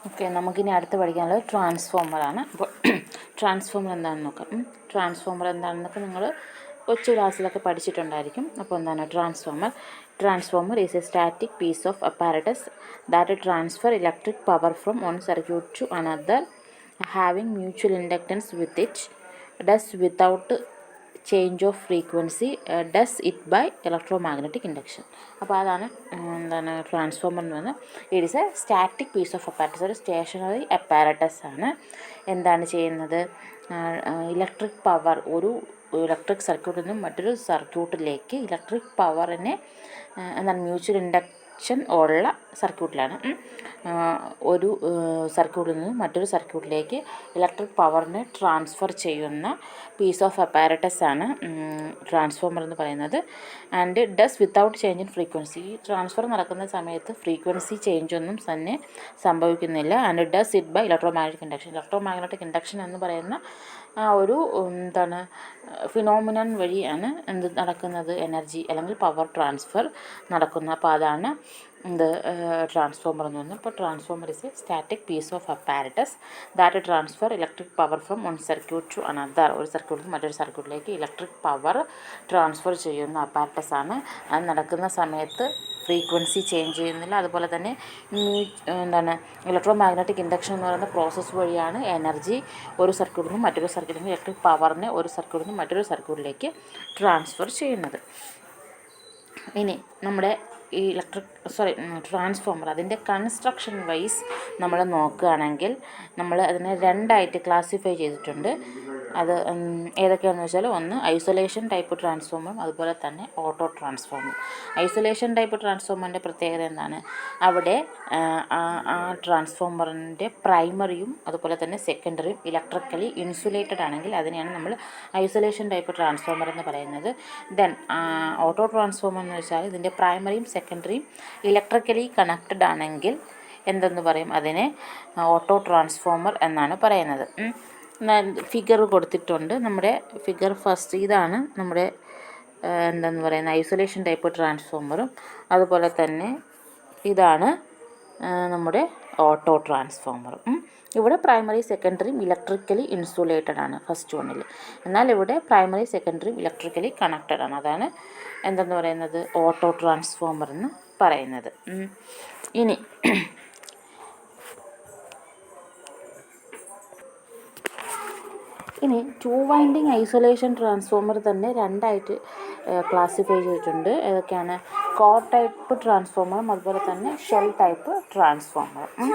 Okay, നമുക്കിനി അടുത്ത് പഠിക്കാനുള്ളത് ട്രാൻസ്ഫോമറാണ്. അപ്പോൾ ട്രാൻസ്ഫോമർ എന്താണെന്ന് നോക്കാം. ട്രാൻസ്ഫോമർ എന്താണെന്നൊക്കെ നിങ്ങൾ കൊച്ചു ക്ലാസ്സിലൊക്കെ പഠിച്ചിട്ടുണ്ടായിരിക്കും. അപ്പോൾ എന്താണ് transformer? Transformer is a static piece of apparatus that transfer electric power from one circuit to another having mutual inductance with it does without change of frequency does it by electromagnetic induction. അപ്പോൾ അതാണ് എന്താണ് transformer എന്ന് പറഞ്ഞാൽ. It is a static piece of apparatus, ഒരു stationary apparatus ആണ്. എന്താണ് ചെയ്യുന്നത്? Electric power ഒരു ഇലക്ട്രിക് സർക്യൂട്ടിൽ നിന്നും മറ്റൊരു സർക്യൂട്ടിലേക്ക് ഇലക്ട്രിക് പവറിനെ എന്താണ് മ്യൂച്വൽ ഇൻഡക്ഷൻ ഉള്ള സർക്യൂട്ടിലാണ്. ഒരു സർക്യൂട്ടിൽ നിന്ന് മറ്റൊരു സർക്യൂട്ടിലേക്ക് ഇലക്ട്രിക് പവറിനെ ട്രാൻസ്ഫർ ചെയ്യുന്ന പീസ് ഓഫ് അപ്പാരറ്റസ് ആണ് ട്രാൻസ്ഫോമർ എന്ന് പറയുന്നത്. And does without change in frequency. ഈ ട്രാൻസ്ഫർ നടക്കുന്ന സമയത്ത് ഫ്രീക്വൻസി ചേഞ്ച് ഒന്നും തന്നെ സംഭവിക്കുന്നില്ല. And does it by electromagnetic induction. Electromagnetic induction എന്ന് പറയുന്ന ഒരു എന്താണ് ഫിനോമിനൻ വഴിയാണ് എന്ത് നടക്കുന്നത്? എനർജി അല്ലെങ്കിൽ പവർ ട്രാൻസ്ഫർ നടക്കുന്നത്. അപ്പോൾ അതാണ് എന്ത് ട്രാൻസ്ഫോമർ എന്ന് പറയുന്നത്. ഇപ്പോൾ transformer is a static piece of apparatus that transfer electric power from one circuit to another. ഒരു സർക്യൂട്ടിൽ നിന്ന് മറ്റൊരു സർക്യൂട്ടിലേക്ക് ഇലക്ട്രിക് പവർ ട്രാൻസ്ഫർ ചെയ്യുന്ന അപ്പാരറ്റസ് ആണ്. അത് നടക്കുന്ന സമയത്ത് ഫ്രീക്വൻസി ചേഞ്ച് ചെയ്യുന്നില്ല. അതുപോലെ തന്നെ എന്താണ് ഇലക്ട്രോമാഗ്നറ്റിക് ഇൻഡക്ഷൻ എന്ന് പറയുന്ന പ്രോസസ്സ് വഴിയാണ് എനർജി ഒരു സർക്യൂട്ടിൽ നിന്ന് മറ്റൊരു സർക്യൂട്ടിലേക്ക് ഇലക്ട്രിക് പവറിനെ ഒരു സർക്യൂട്ടിൽ നിന്ന് മറ്റൊരു സർക്യൂട്ടിലേക്ക് ട്രാൻസ്ഫർ ചെയ്യുന്നത്. ഇനി നമ്മുടെ ഈ ട്രാൻസ്ഫോമർ അതിൻ്റെ കൺസ്ട്രക്ഷൻ വൈസ് നമ്മൾ നോക്കുകയാണെങ്കിൽ നമ്മൾ അതിനെ രണ്ടായിട്ട് ക്ലാസിഫൈ ചെയ്തിട്ടുണ്ട്. അത് ഏതൊക്കെയാണെന്ന് വെച്ചാൽ, ഒന്ന് ഐസൊലേഷൻ ടൈപ്പ് ട്രാൻസ്ഫോമറും അതുപോലെ തന്നെ ഓട്ടോ ട്രാൻസ്ഫോമറും. ഐസൊലേഷൻ ടൈപ്പ് ട്രാൻസ്ഫോമറിൻ്റെ പ്രത്യേകത എന്താണ്? അവിടെ ആ ട്രാൻസ്ഫോമറിൻ്റെ പ്രൈമറിയും അതുപോലെ തന്നെ സെക്കൻഡറിയും ഇലക്ട്രിക്കലി ഇൻസുലേറ്റഡ് ആണെങ്കിൽ അതിനെയാണ് നമ്മൾ ഐസൊലേഷൻ ടൈപ്പ് ട്രാൻസ്ഫോമർ എന്ന് പറയുന്നത്. ദെൻ ഓട്ടോ ട്രാൻസ്ഫോമർ എന്ന് വെച്ചാൽ ഇതിൻ്റെ പ്രൈമറിയും സെക്കൻഡറിയും ഇലക്ട്രിക്കലി കണക്റ്റഡ് ആണെങ്കിൽ എന്തെന്ന് പറയും? അതിനെ ഓട്ടോ ട്രാൻസ്ഫോമർ എന്നാണ് പറയുന്നത്. ഫിഗർ കൊടുത്തിട്ടുണ്ട്. നമ്മുടെ ഫിഗർ ഫസ്റ്റ് ഇതാണ് നമ്മുടെ എന്തെന്ന് പറയുന്നത് ഐസൊലേഷൻ ടൈപ്പ് ട്രാൻസ്ഫോമറും അതുപോലെ തന്നെ ഇതാണ് നമ്മുടെ ഓട്ടോ ട്രാൻസ്ഫോമറും. ഇവിടെ പ്രൈമറി സെക്കൻഡറിയും ഇലക്ട്രിക്കലി ഇൻസുലേറ്റഡ് ആണ് ഫസ്റ്റ് വണ്ണിൽ. എന്നാൽ ഇവിടെ പ്രൈമറി സെക്കൻഡറിയും ഇലക്ട്രിക്കലി കണക്റ്റഡ് ആണ്. അതാണ് എന്തെന്ന് പറയുന്നത് ഓട്ടോ ട്രാൻസ്ഫോമർ എന്ന് പറയുന്നത്. ഇനി ടു വൈൻഡിങ് ഐസൊലേഷൻ ട്രാൻസ്ഫോമർ തന്നെ രണ്ടായിട്ട് ക്ലാസിഫൈ ചെയ്തിട്ടുണ്ട്. ഏതൊക്കെയാണ്? കോർ ടൈപ്പ് ട്രാൻസ്ഫോമറും അതുപോലെ തന്നെ ഷെൽ ടൈപ്പ് ട്രാൻസ്ഫോമറും.